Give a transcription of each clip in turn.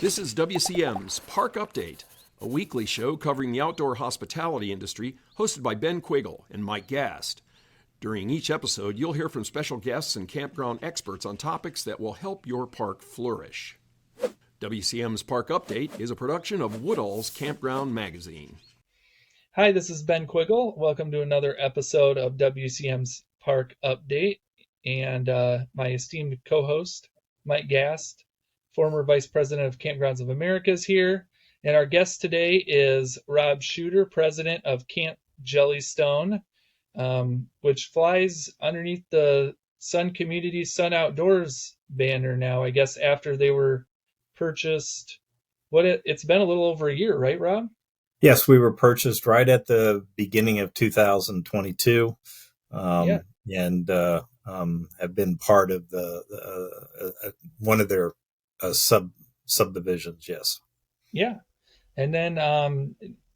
This is WCM's Park Update, a weekly show covering the outdoor hospitality industry, hosted by Ben Quiggle and Mike Gast. During each episode, you'll hear from special guests and campground experts on topics that will help your park flourish. WCM's Park Update is a production of Woodall's Campground Magazine. Hi, this is Ben Quiggle. Welcome to another episode of WCM's Park Update. And my esteemed co-host, Mike Gast, former Vice President of Campgrounds of America, is here. And our guest today is Rob Schutter, President of Camp Jellystone, which flies underneath the Sun Communities, Sun Outdoors banner now, I guess, after they were purchased. It's been a little over a year, right, Rob? Yes, we were purchased right at the beginning of 2022, and have been part of the one of their subdivisions. Yes. Yeah, and then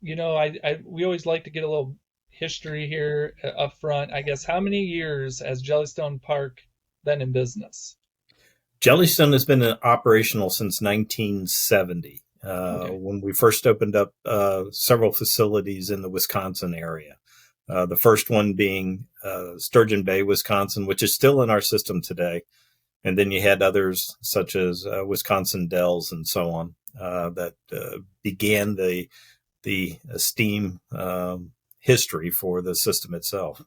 we always like to get a little history here up front. I guess, how many years has Jellystone Park been in business? Jellystone has been operational since 1970. When we first opened up several facilities in the Wisconsin area. The first one being Sturgeon Bay, Wisconsin, which is still in our system today. And then you had others such as Wisconsin Dells and so on that began the steam history for the system itself.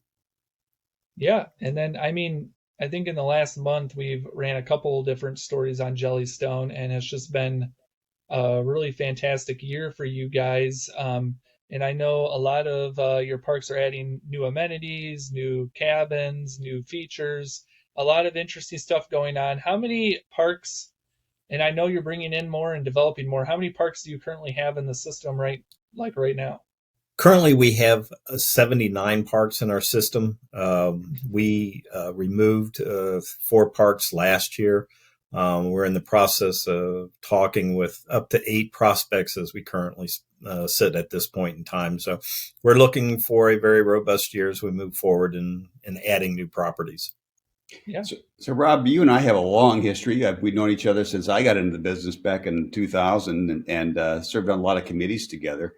Yeah. And then, I think in the last month, we've ran a couple different stories on Jellystone, and it's just been a really fantastic year for you guys. And I know a lot of your parks are adding new amenities, new cabins, new features, a lot of interesting stuff going on. How many parks, and I know you're bringing in more and developing more, how many parks do you currently have in the system right now? Currently, we have 79 parks in our system. We removed 4 parks last year. We're in the process of talking with up to 8 prospects as we currently sit at this point in time. So we're looking for a very robust year as we move forward in adding new properties. Yeah. So Rob, you and I have a long history. We've known each other since I got into the business back in 2000 and served on a lot of committees together.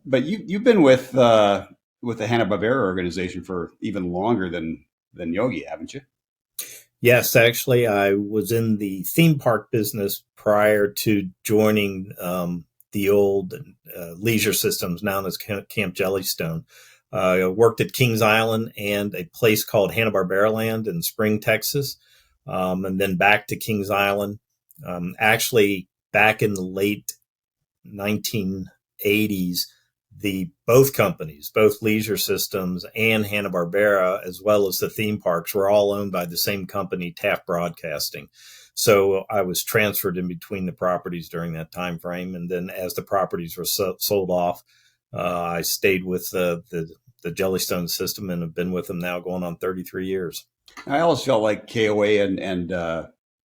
But you've been with the Hanna-Barbera organization for even longer than Yogi, haven't you? Yes, actually, I was in the theme park business prior to joining the old leisure systems known as Camp Jellystone. I worked at Kings Island and a place called Hanna-Barbera Land in Spring, Texas, and then back to Kings Island. Actually, back in the late 1980s, both companies, both leisure systems and Hanna-Barbera, as well as the theme parks, were all owned by the same company, Taft Broadcasting. So I was transferred in between the properties during that time frame. And then as the properties were sold off, I stayed with the Jellystone system and have been with them now going on 33 years. I always felt like KOA and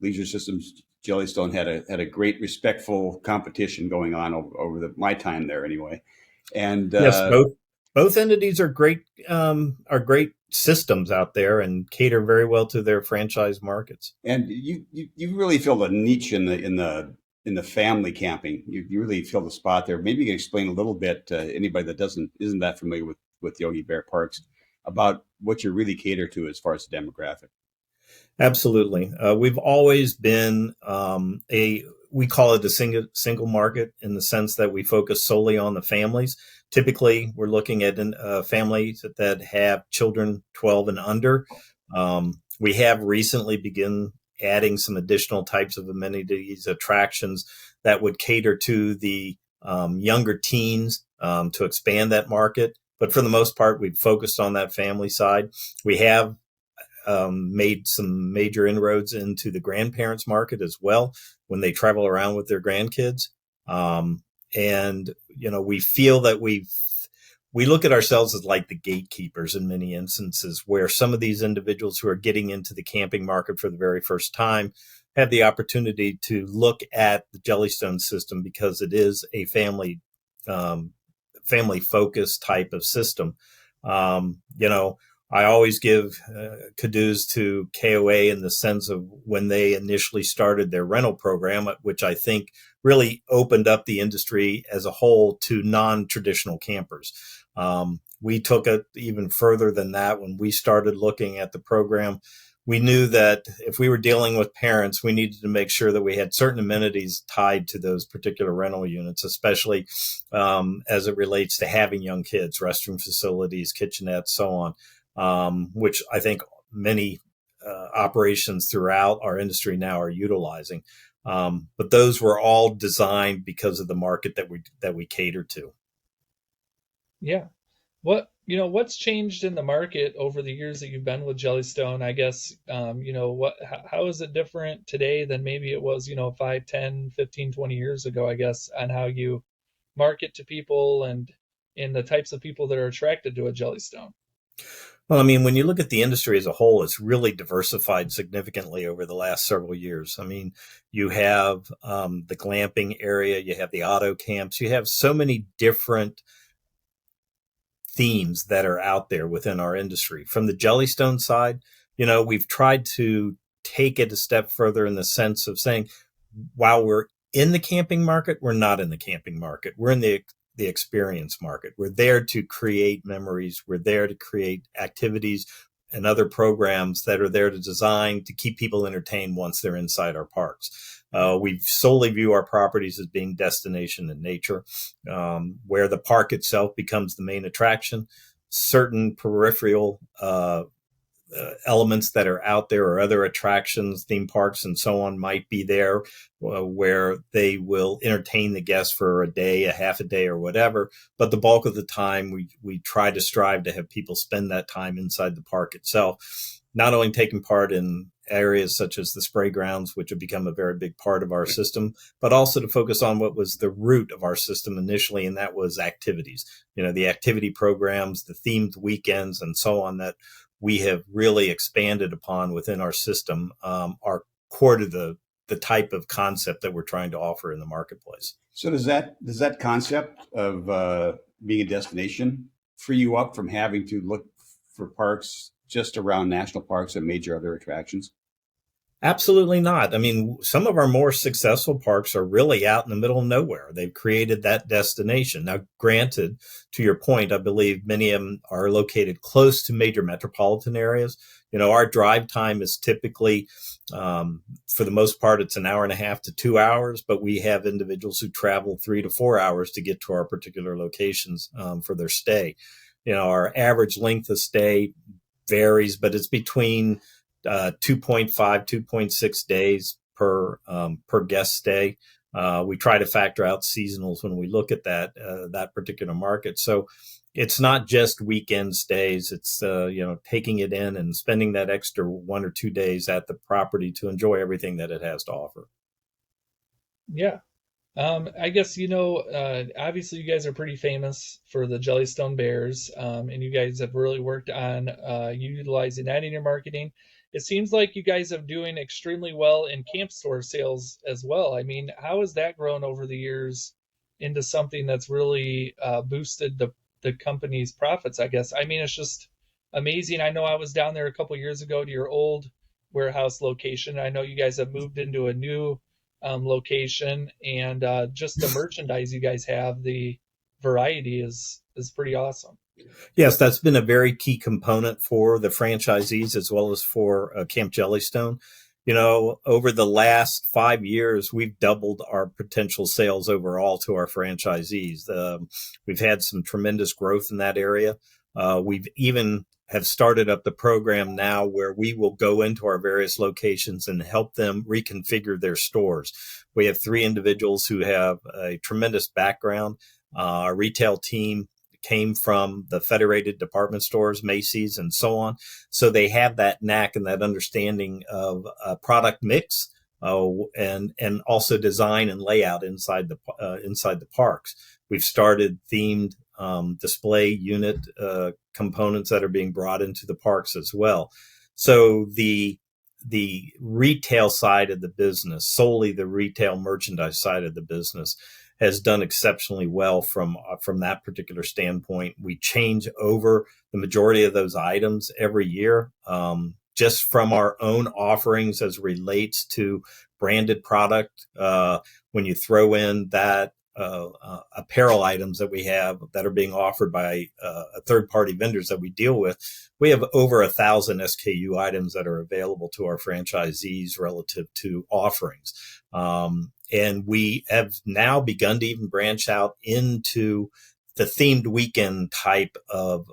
Leisure Systems Jellystone had a great respectful competition going on over my time there anyway. And yes, both entities are great systems out there and cater very well to their franchise markets. And you really filled a niche in the family camping. You really filled a spot there. Maybe you can explain a little bit to anybody that isn't that familiar with Yogi Bear Parks about what you really cater to as far as the demographic. Absolutely. We've always been we call it a single market in the sense that we focus solely on the families. Typically, we're looking at families that have children 12 and under. We have recently begun adding some additional types of amenities, attractions that would cater to the younger teens to expand that market. But for the most part, we've focused on that family side. We have made some major inroads into the grandparents market as well when they travel around with their grandkids. And, we feel that we look at ourselves as like the gatekeepers in many instances, where some of these individuals who are getting into the camping market for the very first time have the opportunity to look at the Jellystone system because it is a family focused type of system. I always give kudos to KOA in the sense of when they initially started their rental program, which I think really opened up the industry as a whole to non-traditional campers. We took it even further than that when we started looking at the program. We knew that if we were dealing with parents, we needed to make sure that we had certain amenities tied to those particular rental units, especially as it relates to having young kids, restroom facilities, kitchenettes, so on, which I think many operations throughout our industry now are utilizing. But those were all designed because of the market that we cater to. Yeah. What's changed in the market over the years that you've been with Jellystone? I guess, how is it different today than maybe it was, 5, 10, 15, 20 years ago, I guess, on how you market to people and in the types of people that are attracted to a Jellystone? Well, I mean, when you look at the industry as a whole, it's really diversified significantly over the last several years. I mean, you have the glamping area, you have the auto camps, you have so many different themes that are out there within our industry. From the Jellystone side, we've tried to take it a step further in the sense of saying, while we're in the camping market, we're not in the camping market. We're in the experience market. We're there to create memories. We're there to create activities and other programs that are there to design to keep people entertained once they're inside our parks. We solely view our properties as being destination in nature, where the park itself becomes the main attraction. Certain peripheral elements that are out there or other attractions, theme parks and so on might be there where they will entertain the guests for a day, a half a day or whatever. But the bulk of the time we try to strive to have people spend that time inside the park itself, not only taking part in areas such as the spray grounds, which have become a very big part of our system, but also to focus on what was the root of our system initially, and that was activities. The activity programs, the themed weekends and so on that we have really expanded upon within our system are core to the type of concept that we're trying to offer in the marketplace. So does that concept of being a destination free you up from having to look for parks just around national parks and major other attractions? Absolutely not. I mean, some of our more successful parks are really out in the middle of nowhere. They've created that destination. Now, granted, to your point, I believe many of them are located close to major metropolitan areas. Our drive time is typically, for the most part, it's an hour and a half to 2 hours, but we have individuals who travel 3 to 4 hours to get to our particular locations for their stay. Our average length of stay varies, but it's between 2.5, 2.6 days per guest stay. We try to factor out seasonals when we look at that particular market. So it's not just weekend stays. It's taking it in and spending that extra 1 or 2 days at the property to enjoy everything that it has to offer. Yeah. I guess, obviously you guys are pretty famous for the Jellystone Bears, and you guys have really worked on utilizing that in your marketing. It seems like you guys are doing extremely well in camp store sales as well. I mean, how has that grown over the years into something that's really boosted the company's profits, I guess? I mean, it's just amazing. I know I was down there a couple years ago to your old warehouse location. I know you guys have moved into a new location, and just the merchandise you guys have, the variety is pretty awesome. Yes, that's been a very key component for the franchisees as well as for Camp Jellystone. Over the last 5 years, we've doubled our potential sales overall to our franchisees. We've had some tremendous growth in that area. We've even have started up the program now where we will go into our various locations and help them reconfigure their stores. We have 3 individuals who have a tremendous background. Our retail team came from the Federated Department Stores, Macy's, and so on. So they have that knack and that understanding of product mix and also design and layout inside the parks. We've started themed display unit components that are being brought into the parks as well. So the retail side of the business, solely the retail merchandise side of the business, has done exceptionally well from that particular standpoint. We change over the majority of those items every year, just from our own offerings as relates to branded product. When you throw in that apparel items that we have that are being offered by third-party vendors that we deal with, we have over 1,000 SKU items that are available to our franchisees relative to offerings. And we have now begun to even branch out into the themed weekend type of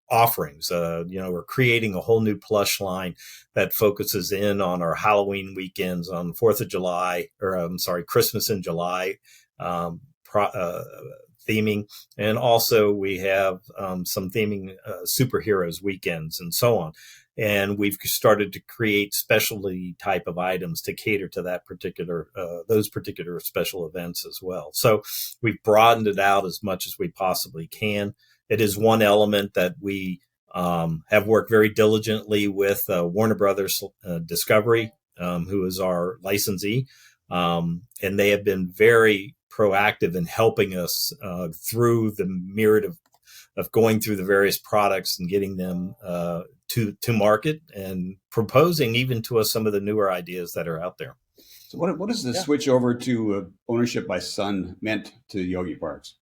offerings. We're creating a whole new plush line that focuses in on our Halloween weekends, on 4th of July, Christmas in July, theming. And also we have some theming superheroes weekends and so on. And we've started to create specialty type of items to cater to that those particular special events as well. So we've broadened it out as much as we possibly can. It is one element that we have worked very diligently with Warner Brothers Discovery, who is our licensee. And they have been very proactive in helping us through the myriad of going through the various products and getting them to market and proposing even to us some of the newer ideas that are out there. So what does the switch over to ownership by Sun meant to Yogi Parks?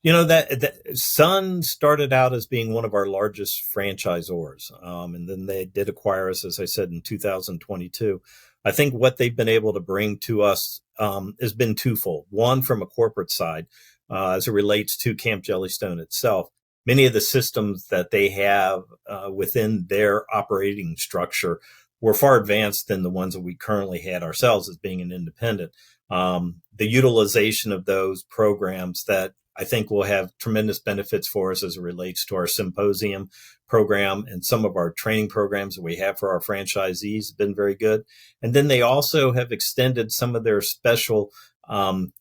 That Sun started out as being one of our largest franchisors. And then they did acquire us, as I said, in 2022. I think what they've been able to bring to us has been twofold. One, from a corporate side, as it relates to Camp Jellystone itself. Many of the systems that they have within their operating structure were far advanced than the ones that we currently had ourselves as being an independent. The utilization of those programs that I think will have tremendous benefits for us as it relates to our symposium program and some of our training programs that we have for our franchisees have been very good. And then they also have extended some of their special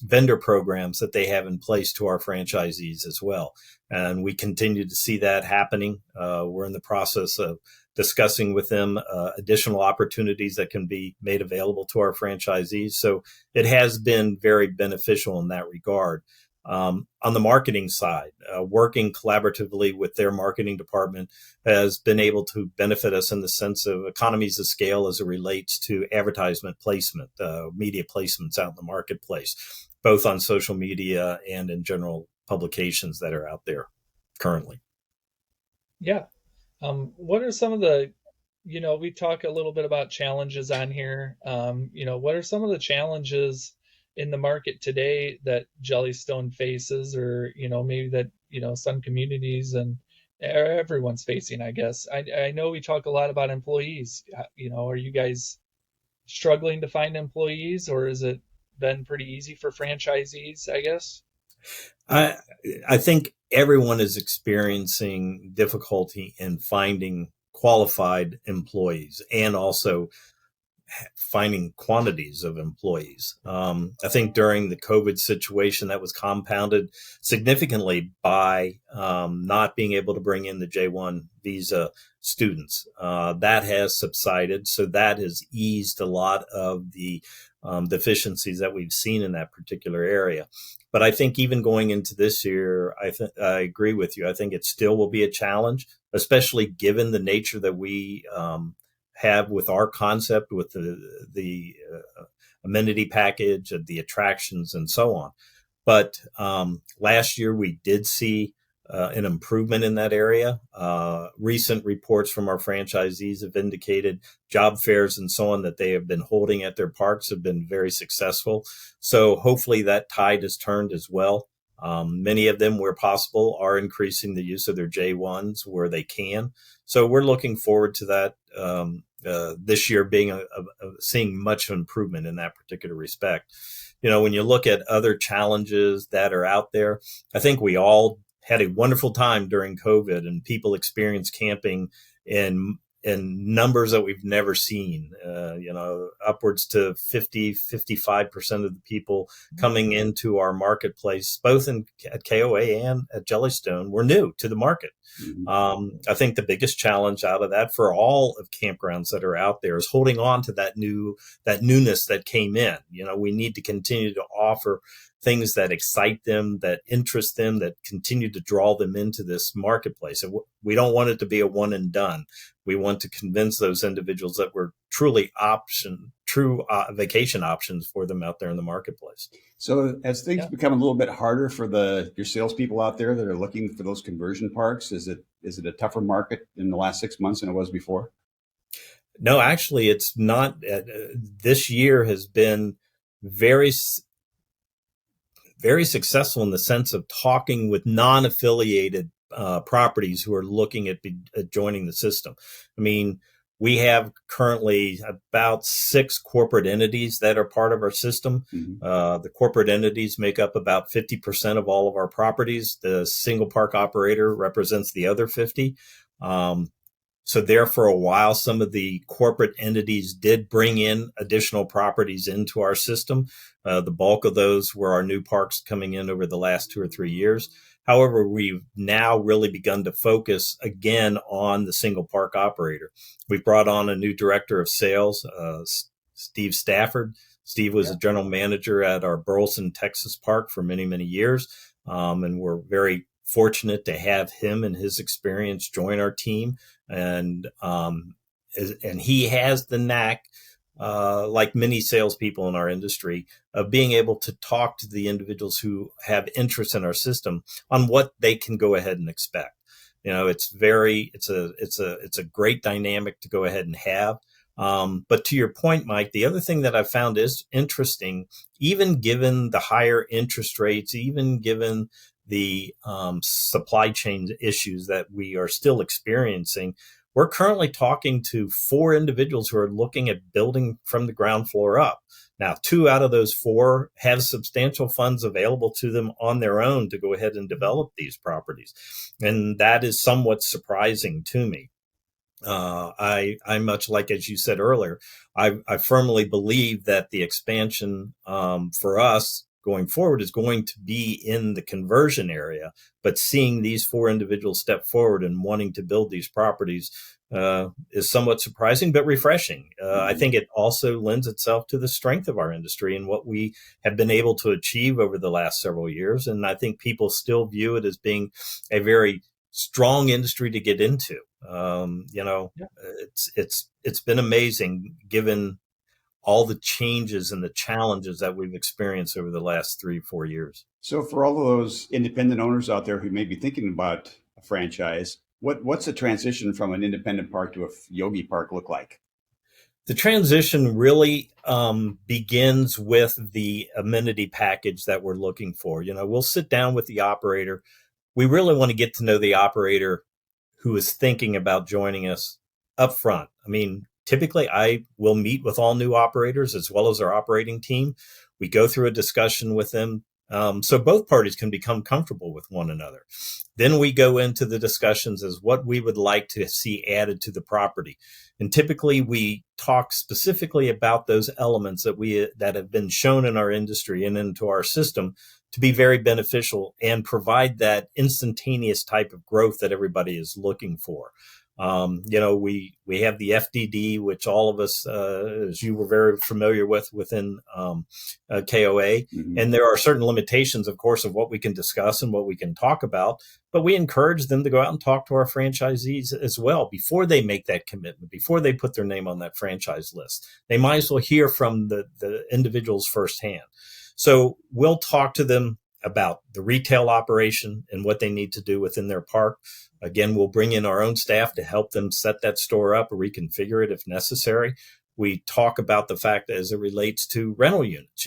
vendor programs that they have in place to our franchisees as well. And we continue to see that happening. We're in the process of discussing with them additional opportunities that can be made available to our franchisees. So it has been very beneficial in that regard. On the marketing side, working collaboratively with their marketing department has been able to benefit us in the sense of economies of scale as it relates to advertisement placement, media placements out in the marketplace, both on social media and in general publications that are out there currently. Yeah. What are some of the, we talk a little bit about challenges on here. What are some of the challenges in the market today that Jellystone faces, or maybe that some communities and everyone's facing, I guess? I know we talk a lot about employees. Are you guys struggling to find employees, or has it been pretty easy for franchisees, I guess? I think everyone is experiencing difficulty in finding qualified employees and also finding quantities of employees. I think during the COVID situation, that was compounded significantly by not being able to bring in the J1 visa students. That has subsided, so that has eased a lot of the deficiencies that we've seen in that particular area. But I think even going into this year, I agree with you. I think it still will be a challenge, especially given the nature that we have with our concept, with the amenity package, the attractions, and so on. But last year we did see an improvement in that area. Recent reports from our franchisees have indicated job fairs and so on that they have been holding at their parks have been very successful. So hopefully that tide has turned as well. Many of them, where possible, are increasing the use of their J1s where they can. So we're looking forward to that this year being seeing much improvement in that particular respect. When you look at other challenges that are out there, I think we all had a wonderful time during COVID, and people experienced camping in in numbers that we've never seen, upwards to 55% of the people coming into our marketplace, both at KOA and at Jellystone, were new to the market. I think the biggest challenge out of that for all of campgrounds that are out there is holding on to that newness that came in. We need to continue to offer things that excite them, that interest them, that continue to draw them into this marketplace. And we don't want it to be a one and done. We want to convince those individuals that we're truly true vacation options for them out there in the marketplace. So as things become a little bit harder for your salespeople out there that are looking for those conversion parks, is it a tougher market in the last 6 months than it was before? No, actually, it's not. This year has been very successful in the sense of talking with non-affiliated properties who are looking at joining the system. I mean, we have currently about 6 corporate entities that are part of our system. The corporate entities make up about 50% of all of our properties. The single park operator represents the other 50. So there for a while, some of the corporate entities did bring in additional properties into our system. The bulk of those were our new parks coming in over the last 2 or 3 years. However, we've now really begun to focus again on the single park operator. We've brought on a new director of sales, Steve Stafford. Steve was a general manager at our Burleson, Texas park for many, many years. And we're very fortunate to have him and his experience join our team. And he has the knack, like many salespeople in our industry, of being able to talk to the individuals who have interest in our system on what they can go ahead and expect. It's a great dynamic to go ahead and have. But to your point, Mike, the other thing that I found is interesting, even given the higher interest rates, even given the supply chain issues that we are still experiencing, we're currently talking to 4 individuals who are looking at building from the ground floor up. Now, 2 out of those 4 have substantial funds available to them on their own to go ahead and develop these properties. And that is somewhat surprising to me. I much like, as you said earlier, I firmly believe that the expansion for us going forward is going to be in the conversion area, but seeing these 4 individuals step forward and wanting to build these properties is somewhat surprising, but refreshing. I think it also lends itself to the strength of our industry and what we have been able to achieve over the last several years. And I think people still view it as being a very strong industry to get into. It's been amazing given all the changes and the challenges that we've experienced over the last 3-4 years. So for all of those independent owners out there who may be thinking about a franchise, what's the transition from an independent park to a Yogi park look like? The transition really begins with the amenity package that we're looking for. We'll sit down with the operator. We really want to get to know the operator who is thinking about joining us up front. I mean, typically, I will meet with all new operators as well as our operating team. We go through a discussion with them so both parties can become comfortable with one another. Then we go into the discussions as what we would like to see added to the property. And typically, we talk specifically about those elements that have been shown in our industry and into our system to be very beneficial and provide that instantaneous type of growth that everybody is looking for. We have the FDD, which all of us, as you were very familiar with within KOA. And there are certain limitations, of course, of what we can discuss and what we can talk about. But we encourage them to go out and talk to our franchisees as well before they make that commitment, before they put their name on that franchise list. They might as well hear from the individuals firsthand. So we'll talk to them about the retail operation and what they need to do within their park. Again, we'll bring in our own staff to help them set that store up or reconfigure it if necessary. We talk about the fact as it relates to rental units.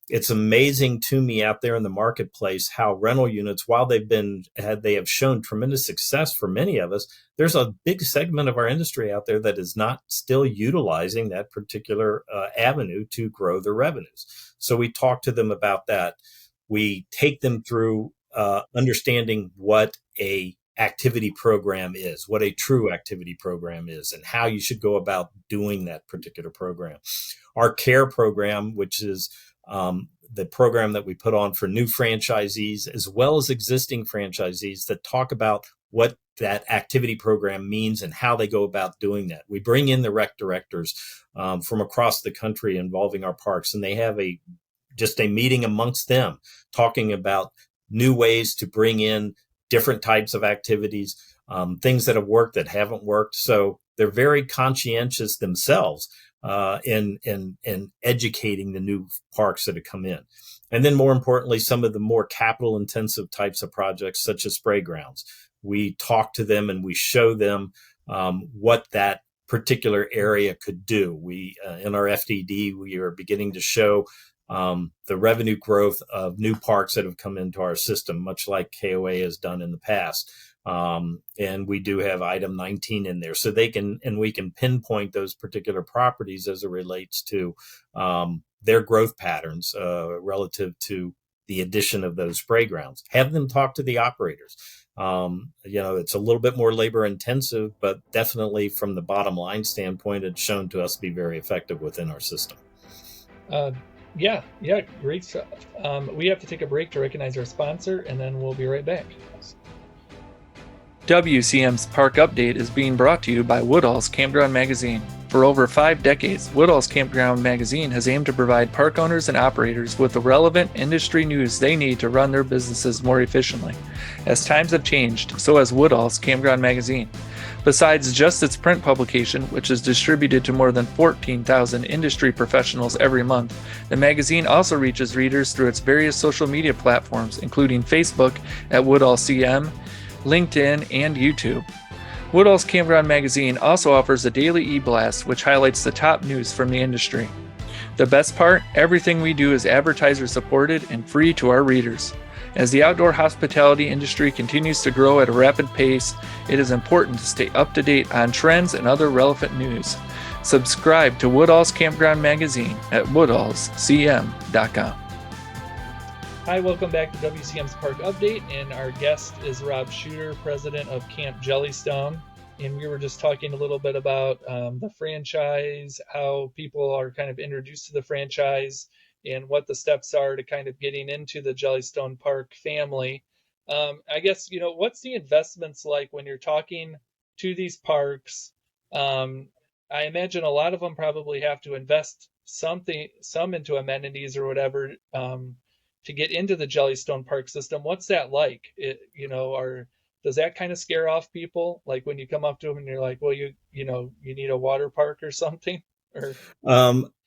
It's amazing to me out there in the marketplace how rental units, while they have shown tremendous success for many of us, there's a big segment of our industry out there that is not still utilizing that particular avenue to grow their revenues. So we talk to them about that. We take them through understanding what a activity program is, what a true activity program is, and how you should go about doing that particular program. Our CARE program, which is the program that we put on for new franchisees as well as existing franchisees, that talk about what that activity program means and how they go about doing that. We bring in the rec directors from across the country involving our parks, and they have just a meeting amongst them talking about new ways to bring in different types of activities, things that have worked, that haven't worked. So they're very conscientious themselves in educating the new parks that have come in. And then more importantly, some of the more capital intensive types of projects, such as spray grounds. We talk to them and we show them what that particular area could do. We, in our FDD, we are beginning to show the revenue growth of new parks that have come into our system, much like KOA has done in the past. And we do have item 19 in there, so we can pinpoint those particular properties as it relates to their growth patterns relative to the addition of those spray grounds. Have them talk to the operators. It's a little bit more labor intensive, but definitely from the bottom line standpoint, it's shown to us to be very effective within our system. Yeah, great stuff. We have to take a break to recognize our sponsor, and then we'll be right back. WCM's Park Update is being brought to you by Woodall's Campground Magazine. For over 5 decades, Woodall's Campground Magazine has aimed to provide park owners and operators with the relevant industry news they need to run their businesses more efficiently. As times have changed, so has Woodall's Campground Magazine. Besides just its print publication, which is distributed to more than 14,000 industry professionals every month, the magazine also reaches readers through its various social media platforms, including Facebook at WoodallCM, LinkedIn, and YouTube. Woodall's Campground Magazine also offers a daily e-blast which highlights the top news from the industry. The best part, everything we do is advertiser supported and free to our readers. As the outdoor hospitality industry continues to grow at a rapid pace, it is important to stay up to date on trends and other relevant news. Subscribe to Woodall's Campground Magazine at woodallscm.com. Hi, welcome back to WCM's Park Update, and our guest is Rob Schutter, president of Camp Jellystone. And we were just talking a little bit about the franchise, how people are kind of introduced to the franchise, and what the steps are to kind of getting into the Jellystone Park family. I guess, what's the investments like when you're talking to these parks? I imagine a lot of them probably have to invest some into amenities or whatever to get into the Jellystone Park system. What's that like? Does that kind of scare off people? Like when you come up to them and you're like, well, you need a water park or something?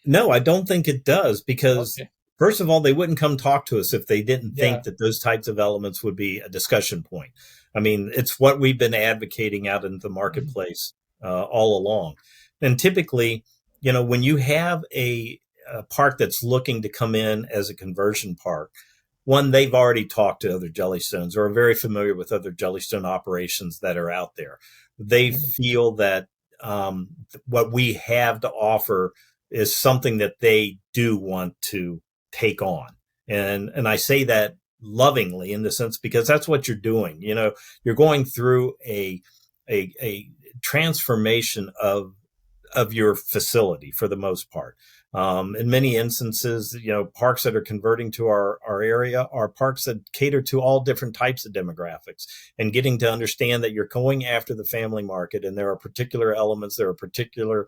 No, I don't think it does, because first of all, they wouldn't come talk to us if they didn't think that those types of elements would be a discussion point. I mean, it's what we've been advocating out in the marketplace all along. And typically, when you have a park that's looking to come in as a conversion park, one, they've already talked to other Jellystones or are very familiar with other Jellystone operations that are out there. They feel that what we have to offer is something that they do want to take on. And I say that lovingly in the sense, because that's what you're doing. You're going through a transformation of your facility for the most part. In many instances, parks that are converting to our area are parks that cater to all different types of demographics, and getting to understand that you're going after the family market. And there are particular elements, there are particular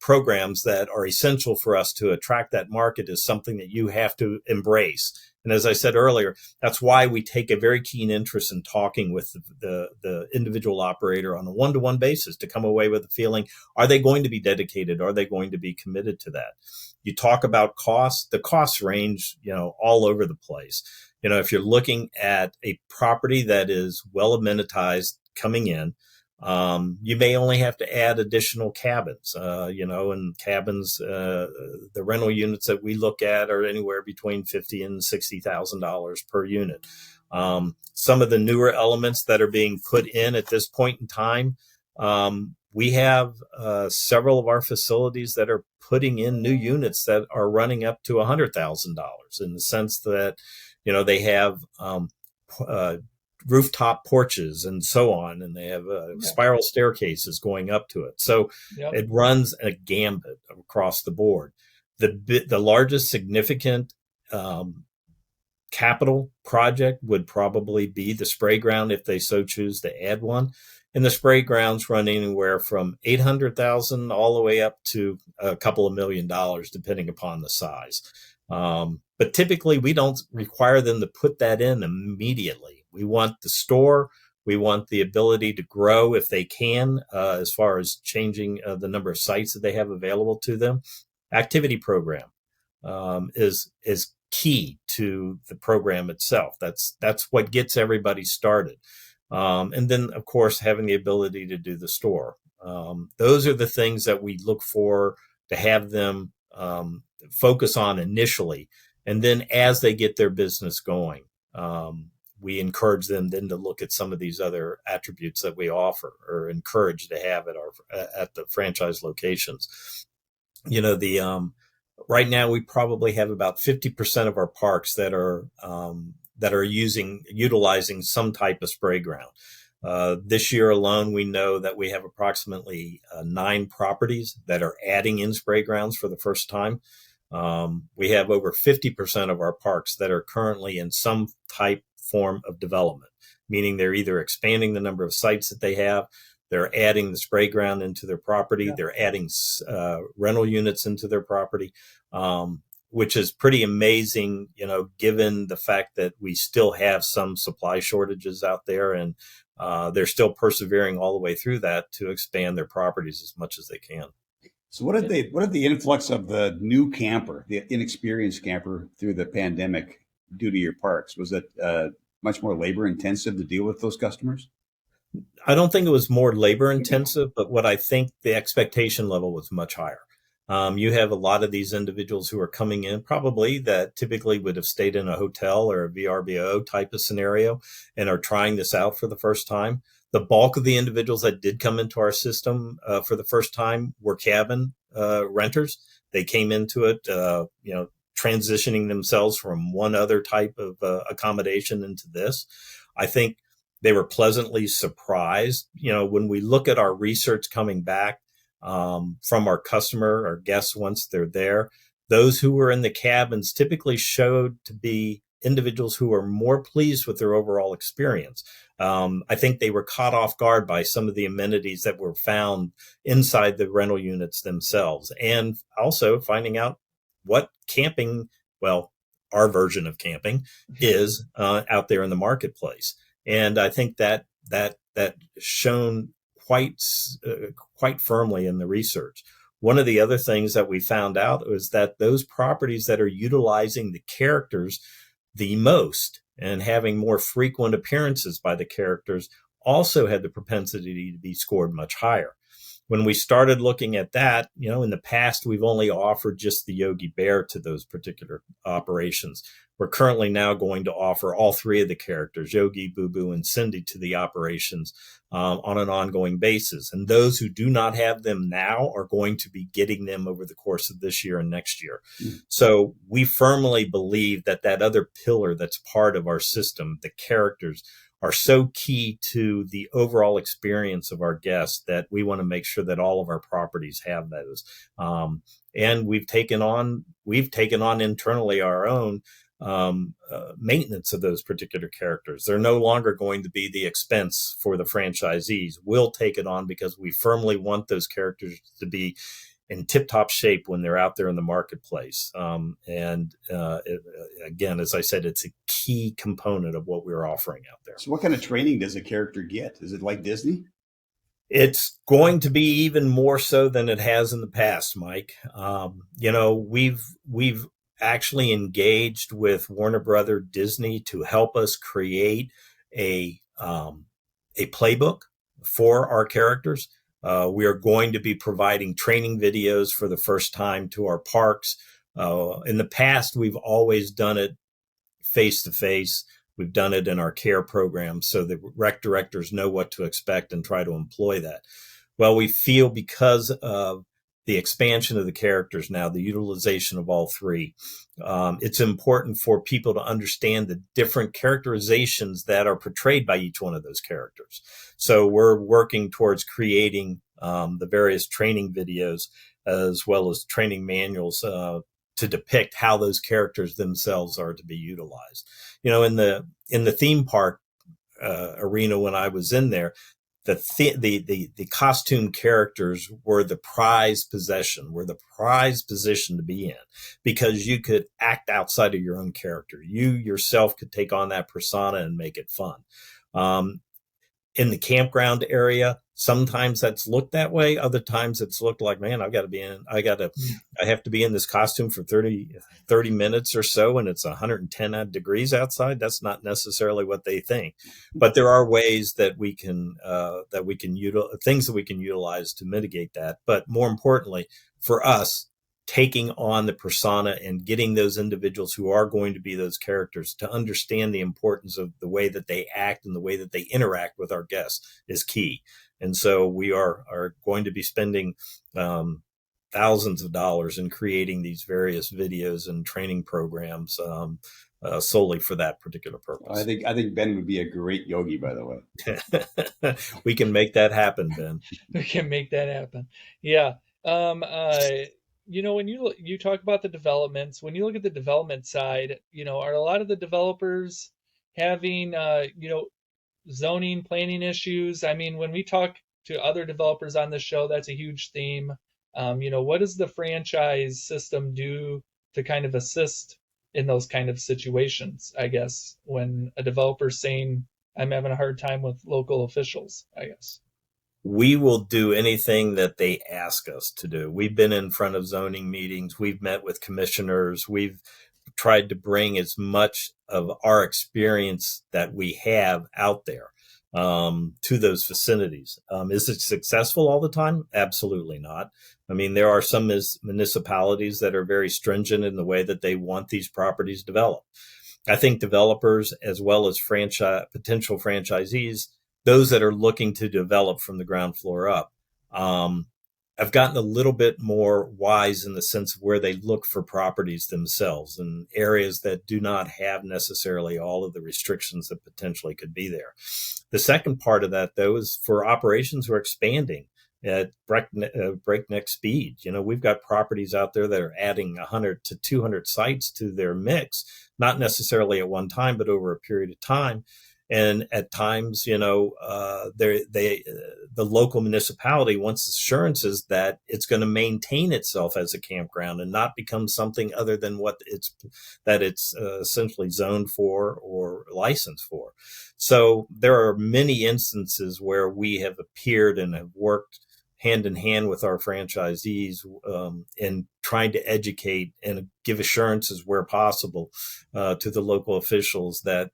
programs that are essential for us to attract that market is something that you have to embrace. And as I said earlier, that's why we take a very keen interest in talking with the individual operator on a one-to-one basis to come away with a feeling, are they going to be dedicated? Are they going to be committed to that? You talk about costs, the costs range, all over the place. If you're looking at a property that is well amenitized coming in, you may only have to add additional cabins, and cabins, the rental units that we look at are anywhere between $50,000 and $60,000 per unit. Some of the newer elements that are being put in at this point in time, we have several of our facilities that are putting in new units that are running up to $100,000 in the sense that, they have rooftop porches and so on, and they have spiral staircases going up to it. So it runs a gambit across the board. The largest significant capital project would probably be the spray ground if they so choose to add one. And the spray grounds run anywhere from $800,000 all the way up to a couple of $1 million, depending upon the size. But typically, we don't require them to put that in immediately. We want the store. We want the ability to grow if they can, as far as changing the number of sites that they have available to them. Activity program is key to the program itself. That's what gets everybody started. And then, of course, having the ability to do the store. Those are the things that we look for to have them focus on initially. And then as they get their business going, we encourage them then to look at some of these other attributes that we offer or encourage to have at the franchise locations. Right now we probably have about 50% of our parks that are utilizing some type of spray ground. This year alone, we know that we have approximately 9 properties that are adding in spray grounds for the first time. We have over 50% of our parks that are currently in some type form of development, meaning they're either expanding the number of sites that they have, they're adding the spray ground into their property, they're adding rental units into their property, which is pretty amazing, given the fact that we still have some supply shortages out there, and they're still persevering all the way through that to expand their properties as much as they can. So what did the influx of the new camper, the inexperienced camper through the pandemic do to your parks? Was it much more labor intensive to deal with those customers? I don't think it was more labor intensive, but what I think the expectation level was much higher. You have a lot of these individuals who are coming in probably that typically would have stayed in a hotel or a VRBO type of scenario and are trying this out for the first time. The bulk of the individuals that did come into our system for the first time were cabin renters. They came into it, transitioning themselves from one other type of accommodation into this. I think they were pleasantly surprised. When we look at our research coming back from our customer or guests once they're there, those who were in the cabins typically showed to be individuals who are more pleased with their overall experience. I think they were caught off guard by some of the amenities that were found inside the rental units themselves, and also finding out what camping, our version of camping, is out there in the marketplace. And I think that shown quite firmly in the research. One of the other things that we found out was that those properties that are utilizing the characters the most and having more frequent appearances by the characters also had the propensity to be scored much higher. When we started looking at that, in the past, we've only offered just the Yogi Bear to those particular operations. We're currently now going to offer all 3 of the characters, Yogi, Boo Boo, and Cindy, to the operations on an ongoing basis. And those who do not have them now are going to be getting them over the course of this year and next year. Mm-hmm. So we firmly believe that other pillar that's part of our system, the characters, are so key to the overall experience of our guests that we want to make sure that all of our properties have those. And we've taken on internally our own maintenance of those particular characters. They're no longer going to be the expense for the franchisees. We'll take it on because we firmly want those characters to be in tip-top shape when they're out there in the marketplace. Again, as I said, it's a key component of what we're offering out there. So what kind of training does a character get? Is it like Disney? It's going to be even more so than it has in the past, Mike. We've actually engaged with Warner Brother Disney to help us create a playbook for our characters. We are going to be providing training videos for the first time to our parks. In the past, we've always done it face-to-face. We've done it in our care program so the rec directors know what to expect and try to employ that. Well, we feel because of the expansion of the characters now, the utilization of all three. It's important for people to understand the different characterizations that are portrayed by each one of those characters. So we're working towards creating the various training videos as well as training manuals to depict how those characters themselves are to be utilized. In the theme park arena, when I was in there, the costume characters were the prized possession, were the prized position to be in, because you could act outside of your own character. You yourself could take on that persona and make it fun. In the campground area, sometimes that's looked that way. Other times it's looked like, man, I have to be in this costume for 30 minutes or so, and it's 110 degrees outside. That's not necessarily what they think, but there are ways that we can things that we can utilize to mitigate that. But more importantly, for us, taking on the persona and getting those individuals who are going to be those characters to understand the importance of the way that they act and the way that they interact with our guests is key. And so we are going to be spending thousands of dollars in creating these various videos and training programs solely for that particular purpose. I think Ben would be a great Yogi, by the way. We can make that happen, Ben. We can make that happen. Yeah. When you talk about the developments, when you look at the development side, are a lot of the developers having, zoning planning issues? I mean, when we talk to other developers on the show, that's a huge theme. What does the franchise system do to kind of assist in those kind of situations, I guess, when a developer's saying, I'm having a hard time with local officials, I guess? We will do anything that they ask us to do. We've been in front of zoning meetings. We've met with commissioners. We've tried to bring as much of our experience that we have out there to those facilities. Is it successful all the time? Absolutely not. I mean, there are some municipalities that are very stringent in the way that they want these properties developed. I think developers, as well as potential franchisees, those that are looking to develop from the ground floor up, I've gotten a little bit more wise in the sense of where they look for properties themselves in areas that do not have necessarily all of the restrictions that potentially could be there. The second part of that, though, is for operations who are expanding at breakneck speed. We've got properties out there that are adding 100 to 200 sites to their mix, not necessarily at one time, but over a period of time. And at times, the local municipality wants assurances that it's going to maintain itself as a campground and not become something other than what it's essentially zoned for or licensed for. So there are many instances where we have appeared and have worked hand in hand with our franchisees in trying to educate and give assurances where possible to the local officials that,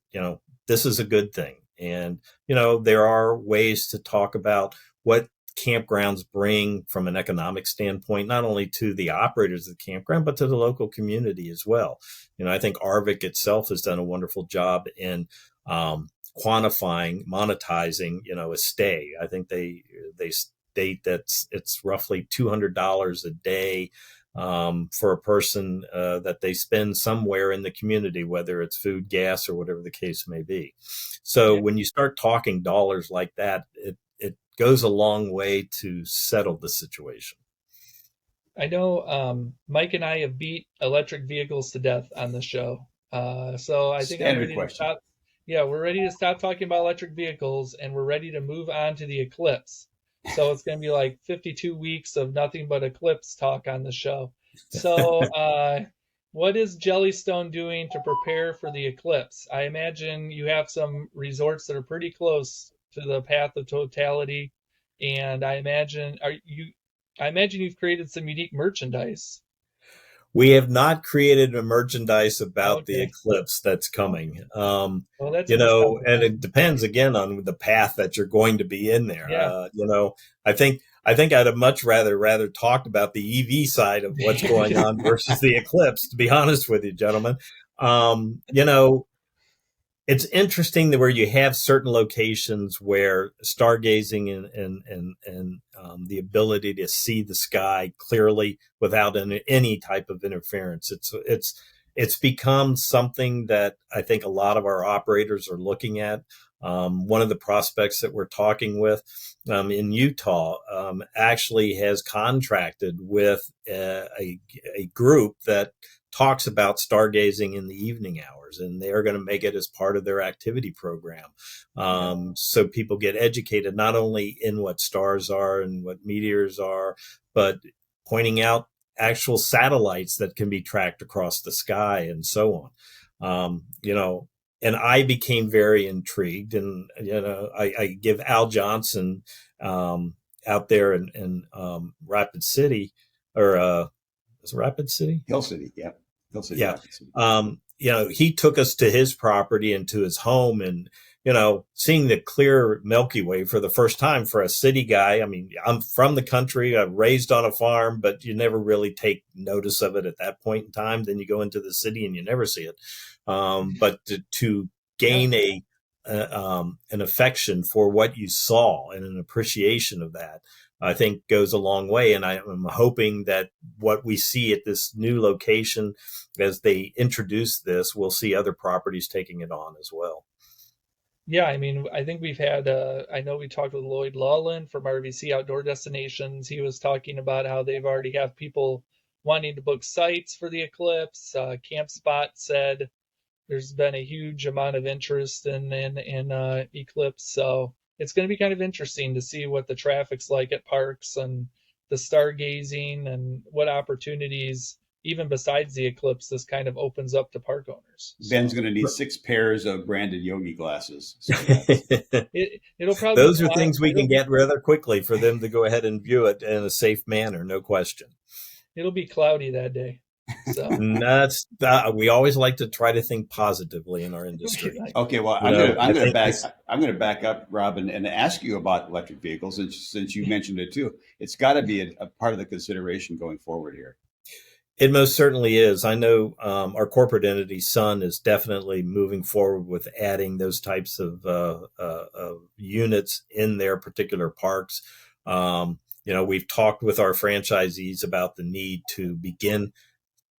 this is a good thing. And, there are ways to talk about what campgrounds bring from an economic standpoint, not only to the operators of the campground, but to the local community as well. I think Arvik itself has done a wonderful job in quantifying, monetizing, a stay. I think they state that it's roughly $200 a day for a person that they spend somewhere in the community, whether it's food, gas, or whatever the case may be. So when you start talking dollars like that, it goes a long way to settle the situation. I know Mike and I have beat electric vehicles to death on the show. So I think I'm ready to stop. Yeah, we're ready to stop talking about electric vehicles, and we're ready to move on to the Eclipse. So it's going to be like 52 weeks of nothing but Eclipse talk on the show. So what is Jellystone doing to prepare for the Eclipse? I imagine you have some resorts that are pretty close to the path of totality, and I imagine you've created some unique merchandise. We have not created a merchandise about the Eclipse that's coming. And it depends again on the path that you're going to be in there. Yeah. I think I'd have much rather talked about the EV side of what's going on versus the Eclipse, to be honest with you, gentlemen. it's interesting that where you have certain locations where stargazing and the ability to see the sky clearly without any type of interference. It's become something that I think a lot of our operators are looking at. One of the prospects that we're talking with in Utah actually has contracted with a group that talks about stargazing in the evening hours, and they are going to make it as part of their activity program. So people get educated not only in what stars are and what meteors are, but pointing out actual satellites that can be tracked across the sky and so on. And I became very intrigued, and I give Al Johnson out there in Rapid City, or is it Rapid City? Hill City, yeah. Hill City, Yeah. Rapid City. He took us to his property and to his home, and seeing the clear Milky Way for the first time for a city guy. I mean, I'm from the country, I'm raised on a farm, but you never really take notice of it at that point in time. Then you go into the city and you never see it. But to gain an affection for what you saw and an appreciation of that, I think goes a long way. And I'm hoping that what we see at this new location, as they introduce this, we'll see other properties taking it on as well. Yeah, I mean, I think we've had, I know we talked with Lloyd Lawland from RVC Outdoor Destinations. He was talking about how they've already have people wanting to book sites for the eclipse. CampSpot said there's been a huge amount of interest in eclipse. So it's going to be kind of interesting to see what the traffic's like at parks and the stargazing and what opportunities, even besides the eclipse, this kind of opens up to park owners. Ben's going to need 6 pairs of branded Yogi glasses. So it'll probably Those are things we can get rather quickly for them to go ahead and view it in a safe manner, no question. It'll be cloudy that day. So we always like to try to think positively in our industry. Okay, well, I'm going to back up, Rob, and ask you about electric vehicles, since you mentioned it too. It's got to be a part of the consideration going forward here. It most certainly is. I know our corporate entity, Sun, is definitely moving forward with adding those types of units in their particular parks. We've talked with our franchisees about the need to begin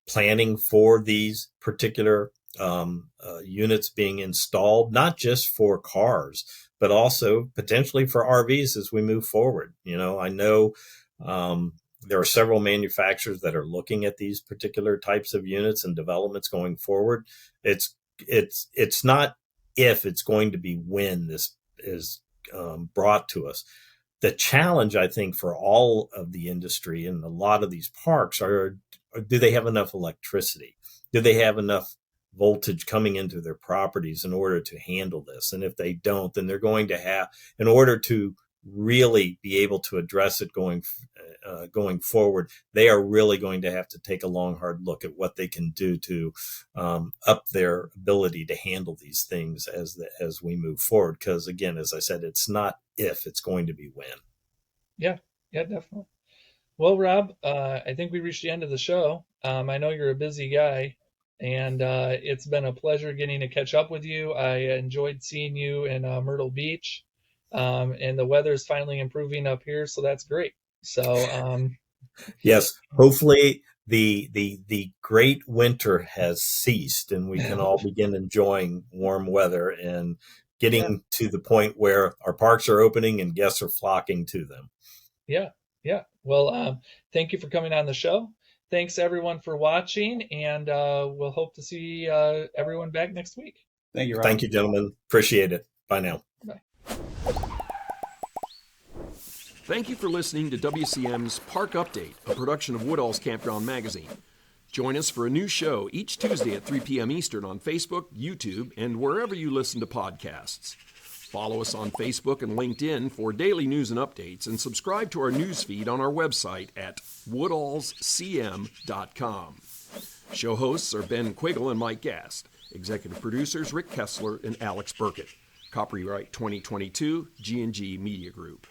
planning for these particular units being installed, not just for cars, but also potentially for RVs as we move forward. I know there are several manufacturers that are looking at these particular types of units and developments going forward. It's not if, it's going to be when this is brought to us. The challenge, I think, for all of the industry and a lot of these parks are, do they have enough electricity? Do they have enough voltage coming into their properties in order to handle this? And if they don't, then they're going to have, in order to really be able to address it going forward, they are really going to have to take a long, hard look at what they can do to up their ability to handle these things as we move forward. Because again, as I said, it's not if, it's going to be when. Yeah, definitely. Well, Rob, I think we reached the end of the show. I know you're a busy guy, and it's been a pleasure getting to catch up with you. I enjoyed seeing you in Myrtle Beach. And the weather is finally improving up here, so that's great. So yes, hopefully the great winter has ceased and we can all begin enjoying warm weather and getting to the point where our parks are opening and guests are flocking to them. Yeah. Well, thank you for coming on the show. Thanks everyone for watching, and we'll hope to see everyone back next week. Thank you, Rob. Thank you, gentlemen. Appreciate it. Bye now. Bye. Thank you for listening to WCM's Park Update, a production of Woodall's Campground Magazine. Join us for a new show each Tuesday at 3 p.m. Eastern on Facebook, YouTube, and wherever you listen to podcasts. Follow us on Facebook and LinkedIn for daily news and updates, and subscribe to our news feed on our website at woodallscm.com. Show hosts are Ben Quiggle and Mike Gast. Executive producers Rick Kessler and Alex Burkett. Copyright 2022, G&G Media Group.